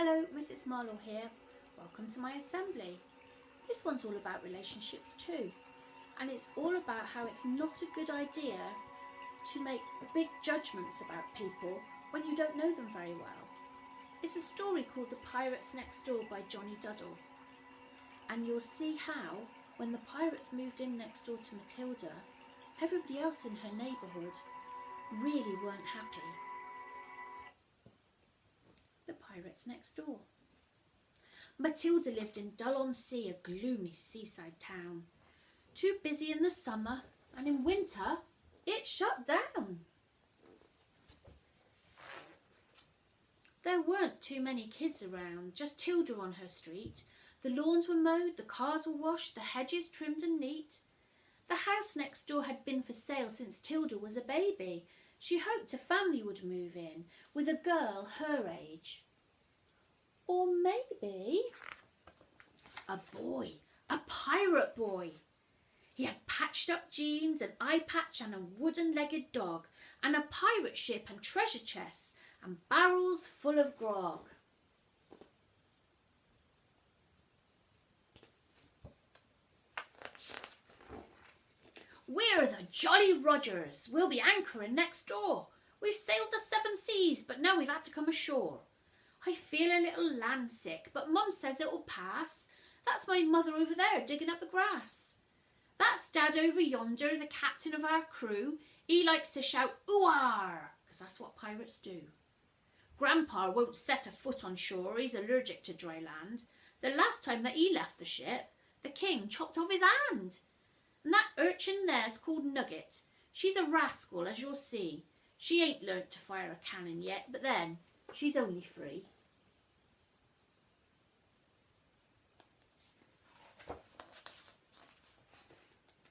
Hello, Mrs. Marlor here. Welcome to my assembly. This one's all about relationships too, and it's all about how it's not a good idea to make big judgments about people when you don't know them very well. It's a story called The Pirates Next Door by Johnny Duddle, and you'll see how, when the pirates moved in next door to Matilda, everybody else in her neighbourhood really weren't happy. The Pirates Next Door. Matilda lived in Dull-on-Sea, a gloomy seaside town. Too busy in the summer, and in winter it shut down. There weren't too many kids around, just Tilda on her street. The lawns were mowed, the cars were washed, the hedges trimmed and neat. The house next door had been for sale since Tilda was a baby. She hoped a family would move in, with a girl her age. Or maybe a boy, a pirate boy. He had patched up jeans, an eye patch and a wooden-legged dog, and a pirate ship and treasure chests and barrels full of grog. We're the Jolly Rogers. We'll be anchoring next door. We've sailed the 7 seas, but now we've had to come ashore. I feel a little land sick, but Mum says it'll pass. That's my mother over there digging up the grass. That's Dad over yonder, the captain of our crew. He likes to shout, "Ooh-ar," because that's what pirates do. Grandpa won't set a foot on shore. He's allergic to dry land. The last time that he left the ship, the king chopped off his hand. And that urchin there's called Nugget. She's a rascal, as you'll see. She ain't learnt to fire a cannon yet, but then, she's only 3.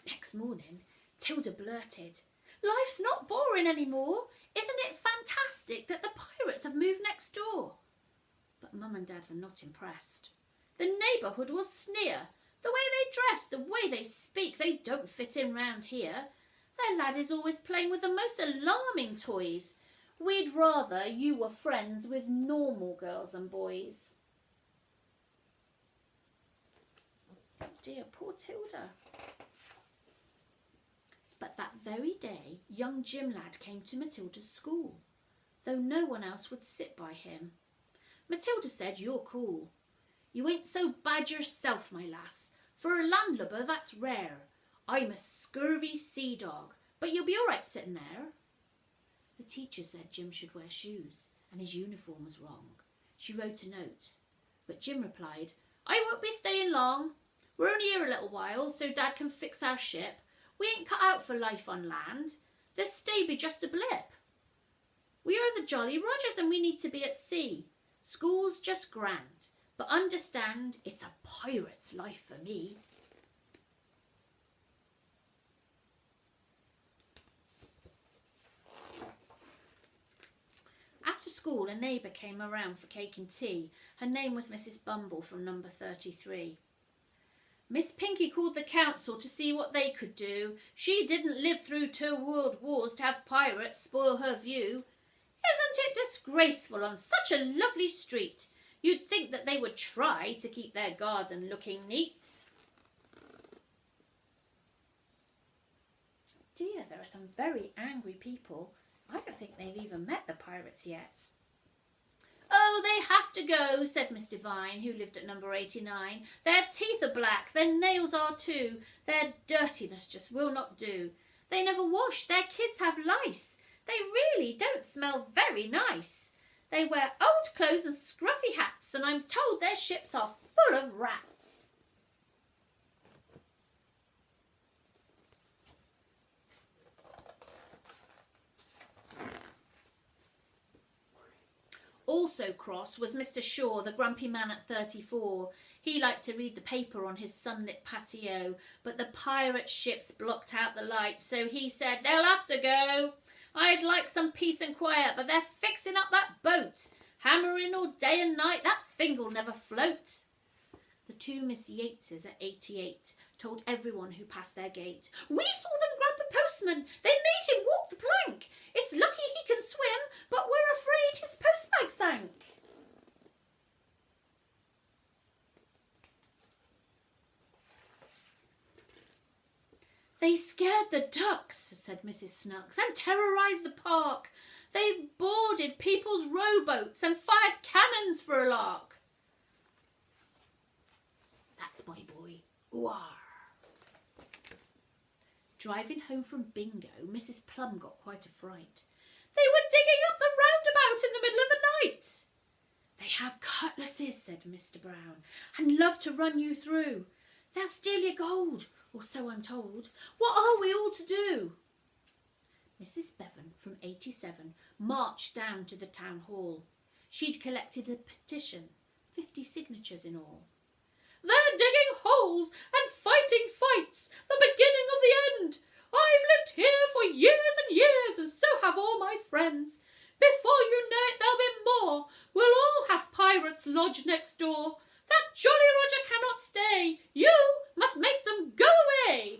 Next morning, Tilda blurted, "Life's not boring anymore. Isn't it fantastic that the pirates have moved next door?" But Mum and Dad were not impressed. The neighbourhood will sneer. The way they dress, the way they speak, they don't fit in round here. Their lad is always playing with the most alarming toys. We'd rather you were friends with normal girls and boys. Oh dear, poor Tilda. But that very day, young Jim lad came to Matilda's school, though no one else would sit by him. Matilda said, "You're cool. You ain't so bad yourself, my lass. For a landlubber, that's rare. I'm a scurvy sea dog, but you'll be all right sitting there." The teacher said Jim should wear shoes, and his uniform was wrong. She wrote a note, but Jim replied, "I won't be staying long. We're only here a little while, so Dad can fix our ship. We ain't cut out for life on land. This stay be just a blip. We are the Jolly Rogers and we need to be at sea. School's just grand, but understand it's a pirate's life for me." After school, a neighbour came around for cake and tea. Her name was Mrs. Bumble from number 33. Miss Pinky called the council to see what they could do. She didn't live through 2 world wars to have pirates spoil her view. Isn't it disgraceful on such a lovely street? You'd think that they would try to keep their garden looking neat. Dear, there are some very angry people. I don't think they've even met the pirates yet. "Oh, they have to go," said Miss Devine, who lived at number 89. "Their teeth are black, their nails are too. Their dirtiness just will not do. They never wash, their kids have lice. They really don't smell very nice. They wear old clothes and scruffy hats, and I'm told their ships are full of rats." Also cross was Mr. Shaw, the grumpy man at 34. He liked to read the paper on his sunlit patio, but the pirate ships blocked out the light, so he said, "They'll have to go. I'd like some peace and quiet, but they're fixing up that boat. Hammering all day and night, that thing'll never float." The 2 Miss Yateses at 88 told everyone who passed their gate, "We saw them grab the postman. They made him walk the plank. It's lucky he can swim, but we're afraid his postbag sank." They scared the ducks, said Mrs. Snooks, and terrorised the park. They boarded people's rowboats and fired cannons for a lark. That's my boy. Ooh-ah. Driving home from bingo, Mrs. Plum got quite a fright. They were digging up the roundabout in the middle of the night. They have cutlasses, said Mr. Brown, and love to run you through. They'll steal your gold, or so I'm told. What are we all to do? Mrs. Bevan, from 87, marched down to the town hall. She'd collected a petition, 50 signatures in all. They're digging holes and fighting fights, the beginning of the end. I've lived here for years and years, and so have all my friends. Before you know it, there'll be more. We'll all have pirates lodged next door. That Jolly Roger cannot stay. You must make them go away.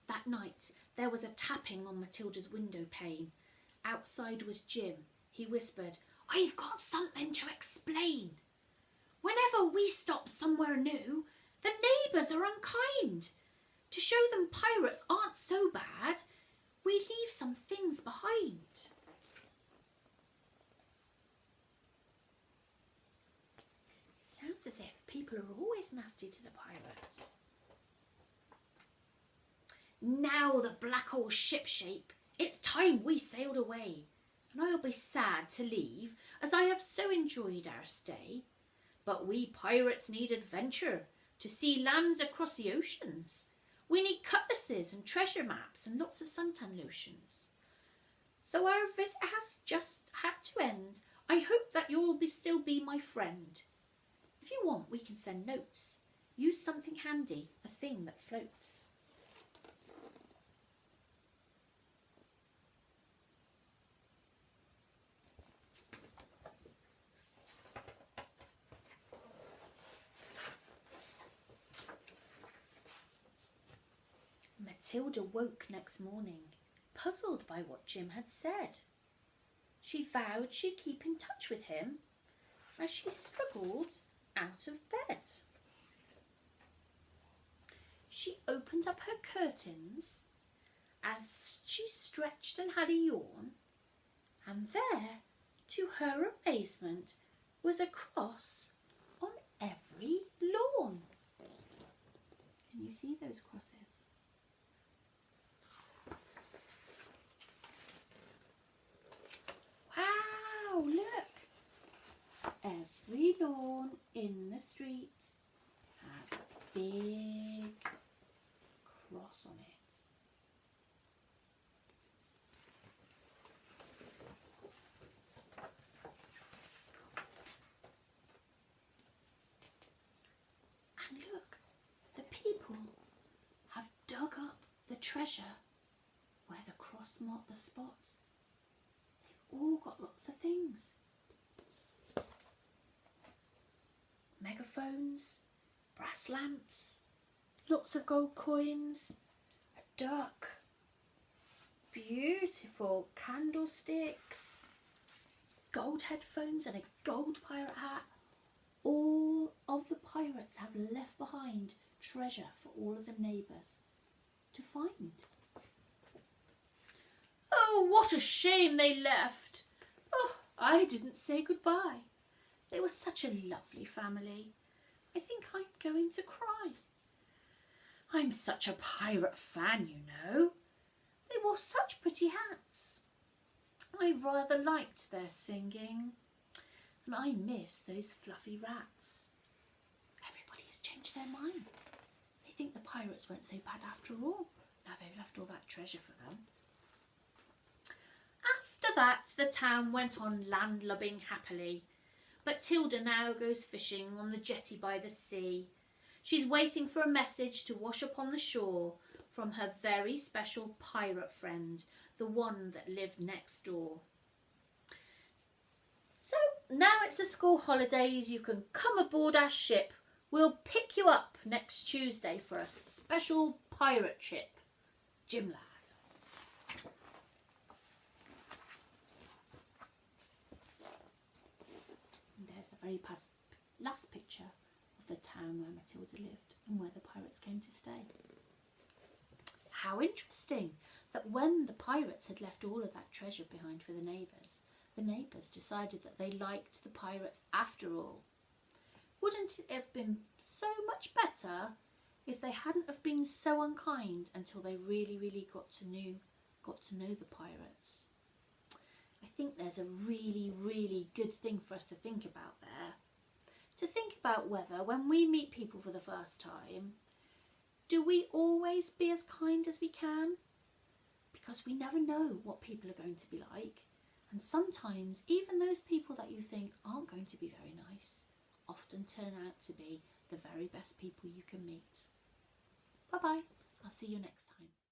That night there was a tapping on Matilda's window pane. Outside was Jim. He whispered, I've got something to explain. Whenever we stop somewhere new, the neighbours are unkind. To show them pirates aren't so bad, we leave some things behind. Sounds as if people are always nasty to the pirates. Now the black old ship shape, it's time we sailed away, and I'll be sad to leave, as I have so enjoyed our stay. But we pirates need adventure, to see lands across the oceans. We need cutlasses and treasure maps and lots of suntan lotions. Though our visit has just had to end, I hope that you'll still be my friend. If you want, we can send notes. Use something handy, a thing that floats. Matilda woke next morning, puzzled by what Jim had said. She vowed she'd keep in touch with him as she struggled out of bed. She opened up her curtains as she stretched and had a yawn, and there, to her amazement, was a cross on every lawn. Can you see those crosses? Wow, look! Every lawn in the street has a big cross on it. And look, the people have dug up the treasure where the cross marked the spot. All got lots of things. Megaphones, brass lamps, lots of gold coins, a duck, beautiful candlesticks, gold headphones and a gold pirate hat. All of the pirates have left behind treasure for all of the neighbours to find. Oh, what a shame they left. Oh, I didn't say goodbye. They were such a lovely family. I think I'm going to cry. I'm such a pirate fan, you know. They wore such pretty hats. I rather liked their singing, and I miss those fluffy rats. Everybody's changed their mind. They think the pirates weren't so bad after all. Now they've left all that treasure for them. After that, the town went on landlubbing happily. But Tilda now goes fishing on the jetty by the sea. She's waiting for a message to wash upon the shore from her very special pirate friend, the one that lived next door. So now it's the school holidays. You can come aboard our ship. We'll pick you up next Tuesday for a special pirate trip. Jim lad. very last picture of the town where Matilda lived and where the pirates came to stay. How interesting that when the pirates had left all of that treasure behind for the neighbours decided that they liked the pirates after all. Wouldn't it have been so much better if they hadn't have been so unkind until they really got to know the pirates? I think there's a really good thing for us to think about there. To think about whether, when we meet people for the first time, do we always be as kind as we can? Because we never know what people are going to be like. And sometimes even those people that you think aren't going to be very nice often turn out to be the very best people you can meet. Bye bye. I'll see you next time.